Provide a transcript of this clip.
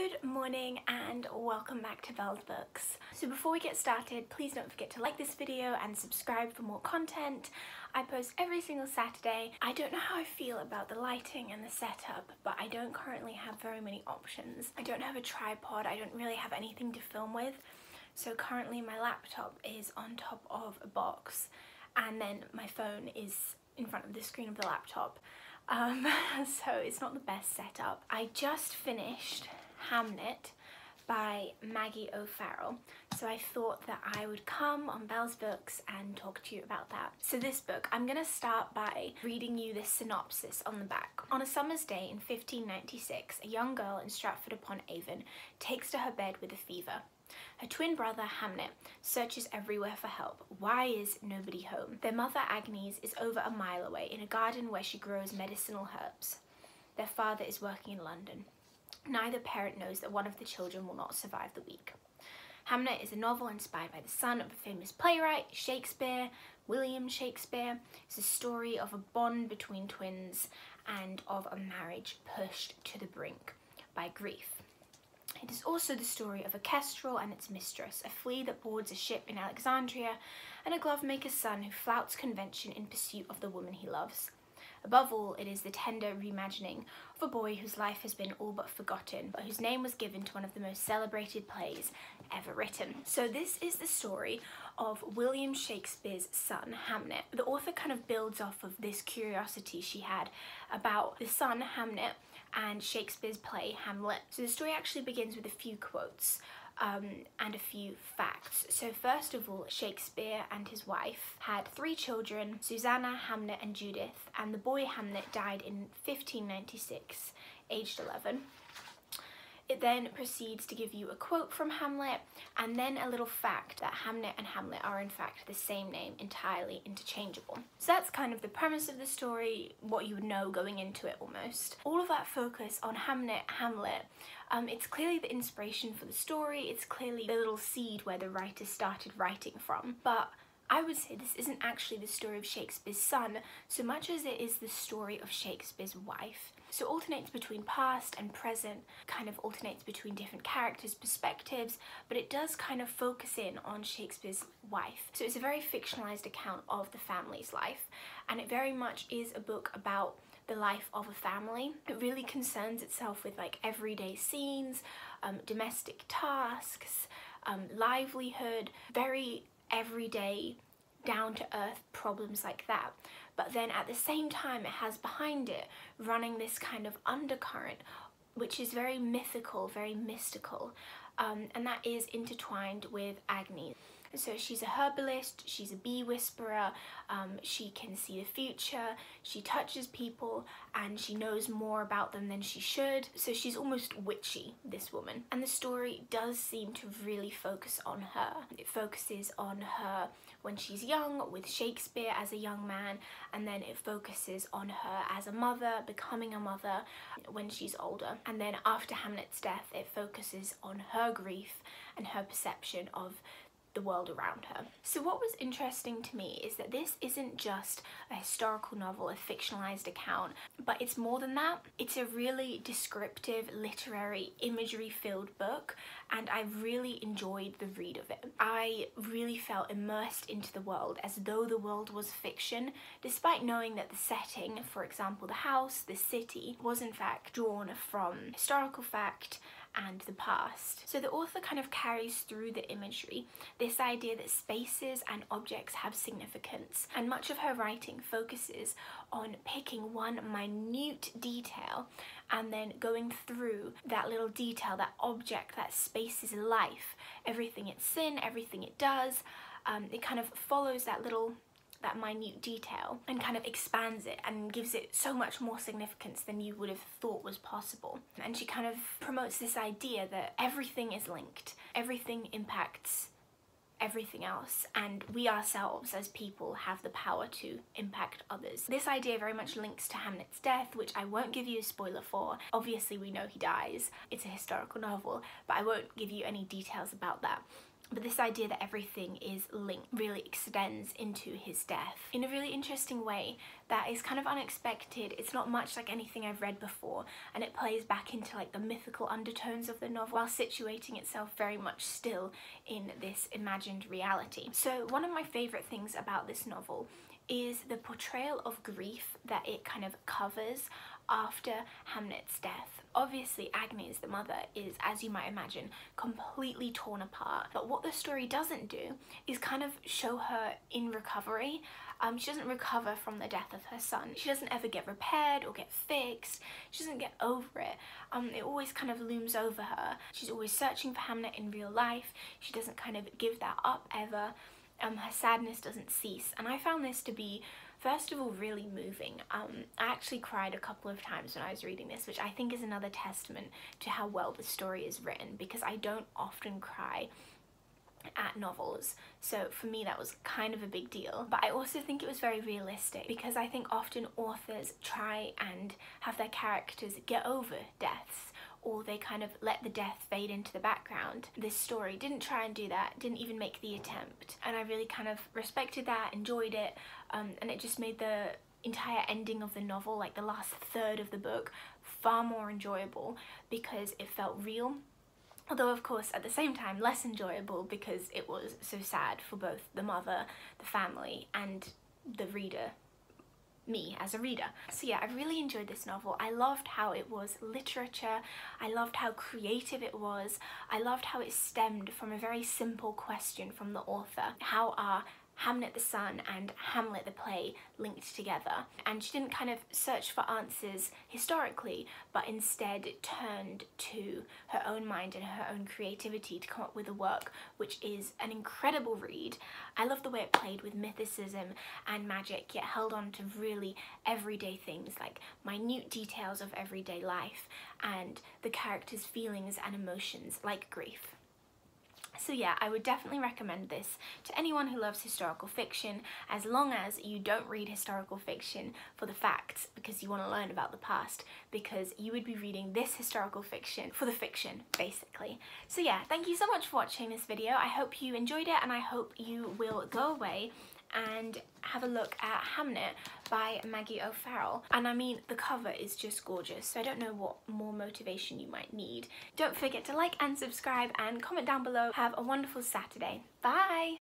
Good morning and welcome back to Belle's Books. So before we get started, please don't forget to like this video and subscribe for more content. I post every single Saturday. I don't know how I feel about the lighting and the setup, but I don't currently have very many options. I don't have a tripod, I don't really have anything to film with. So currently my laptop is on top of a box and then my phone is in front of the screen of the laptop. So it's not the best setup. I just finished Hamnet by Maggie O'Farrell, so I thought that I would come on Belle's Books and talk to you about that. So this book, I'm going to start by reading you the synopsis on the back. On a summer's day in 1596, a young girl in Stratford-upon-Avon takes to her bed with a fever. Her twin brother, Hamnet, searches everywhere for help. Why is nobody home? Their mother, Agnes, is over a mile away in a garden where she grows medicinal herbs. Their father is working in London. Neither parent knows that one of the children will not survive the week. Hamnet is a novel inspired by the son of a famous playwright, Shakespeare, William Shakespeare. It's a story of a bond between twins and of a marriage pushed to the brink by grief. It is also the story of a kestrel and its mistress, a flea that boards a ship in Alexandria, and a glovemaker's son who flouts convention in pursuit of the woman he loves. Above all, it is the tender reimagining of a boy whose life has been all but forgotten, but whose name was given to one of the most celebrated plays ever written. So this is the story of William Shakespeare's son, Hamnet. The author kind of builds off of this curiosity she had about the son, Hamnet, and Shakespeare's play, Hamlet. So the story actually begins with a few quotes and a few facts. So first of all, Shakespeare and his wife had 3 children, Susanna, Hamnet and Judith, and the boy Hamnet died in 1596, aged 11. It then proceeds to give you a quote from Hamlet and then a little fact that Hamnet and Hamlet are in fact the same name, entirely interchangeable. So that's kind of the premise of the story, what you would know going into it almost. All of that focus on Hamnet, Hamlet, it's clearly the inspiration for the story, it's clearly the little seed where the writer started writing from, but I would say this isn't actually the story of Shakespeare's son so much as it is the story of Shakespeare's wife. So it alternates between past and present, kind of alternates between different characters' perspectives, but it does kind of focus in on Shakespeare's wife. So it's a very fictionalized account of the family's life, and it very much is a book about the life of a family. It really concerns itself with like everyday scenes, domestic tasks, livelihood, very everyday, down-to-earth problems like that. But then at the same time it has behind it running this kind of undercurrent which is very mythical, very mystical, and that is intertwined with Agnes. So she's a herbalist, she's a bee whisperer, she can see the future, she touches people and she knows more about them than she should. So she's almost witchy, this woman. And the story does seem to really focus on her. It focuses on her when she's young, with Shakespeare as a young man, and then it focuses on her as a mother, becoming a mother when she's older. And then after Hamlet's death, it focuses on her grief and her perception of the world around her. So what was interesting to me is that this isn't just a historical novel, a fictionalized account, but it's more than that. It's a really descriptive, literary, imagery-filled book, and I really enjoyed the read of it. I really felt immersed into the world as though the world was fiction, despite knowing that the setting, for example the house, the city, was in fact drawn from historical fact and the past. So the author kind of carries through the imagery this idea that spaces and objects have significance, and much of her writing focuses on picking one minute detail and then going through that little detail, that object, that space's life, everything it's in, everything it does. It kind of follows that minute detail and kind of expands it and gives it so much more significance than you would have thought was possible. And she kind of promotes this idea that everything is linked, everything impacts everything else, and we ourselves as people have the power to impact others. This idea very much links to Hamlet's death, which I won't give you a spoiler for. Obviously we know he dies, it's a historical novel, but I won't give you any details about that. but this idea that everything is linked really extends into his death in a really interesting way that is kind of unexpected. It's not much like anything I've read before, and it plays back into like the mythical undertones of the novel while situating itself very much still in this imagined reality. So one of my favourite things about this novel is the portrayal of grief that it kind of covers after Hamnet's death. Obviously Agnes, the mother, is, as you might imagine, completely torn apart, but what the story doesn't do is kind of show her in recovery. She doesn't recover from the death of her son. She doesn't ever get repaired or get fixed. She doesn't get over it. It always kind of looms over her. She's always searching for Hamnet in real life. She doesn't kind of give that up ever. Her sadness doesn't cease, and I found this to be, first of all, really moving. I actually cried a couple of times when I was reading this, which I think is another testament to how well the story is written, because I don't often cry at novels, so for me that was kind of a big deal. But I also think it was very realistic, because I think often authors try and have their characters get over deaths, or they kind of let the death fade into the background. This story didn't try and do that, didn't even make the attempt, and I really kind of respected that, enjoyed it, and it just made the entire ending of the novel, like the last third of the book, far more enjoyable because it felt real. Although of course at the same time less enjoyable because it was so sad for both the mother, the family, and the reader, me as a reader. So yeah, I really enjoyed this novel. I loved how it was literature, I loved how creative it was, I loved how it stemmed from a very simple question from the author. How are Hamnet the son and Hamlet the play linked together? And she didn't kind of search for answers historically, but instead turned to her own mind and her own creativity to come up with a work which is an incredible read. I love the way it played with mythicism and magic, yet held on to really everyday things like minute details of everyday life and the characters' feelings and emotions like grief. So yeah, I would definitely recommend this to anyone who loves historical fiction, as long as you don't read historical fiction for the facts because you want to learn about the past, because you would be reading this historical fiction for the fiction, basically. So yeah, thank you so much for watching this video. I hope you enjoyed it, and I hope you will go away and have a look at Hamnet by Maggie O'Farrell. And I mean, the cover is just gorgeous, so I don't know what more motivation you might need. Don't forget to like and subscribe and comment down below. Have a wonderful Saturday. Bye!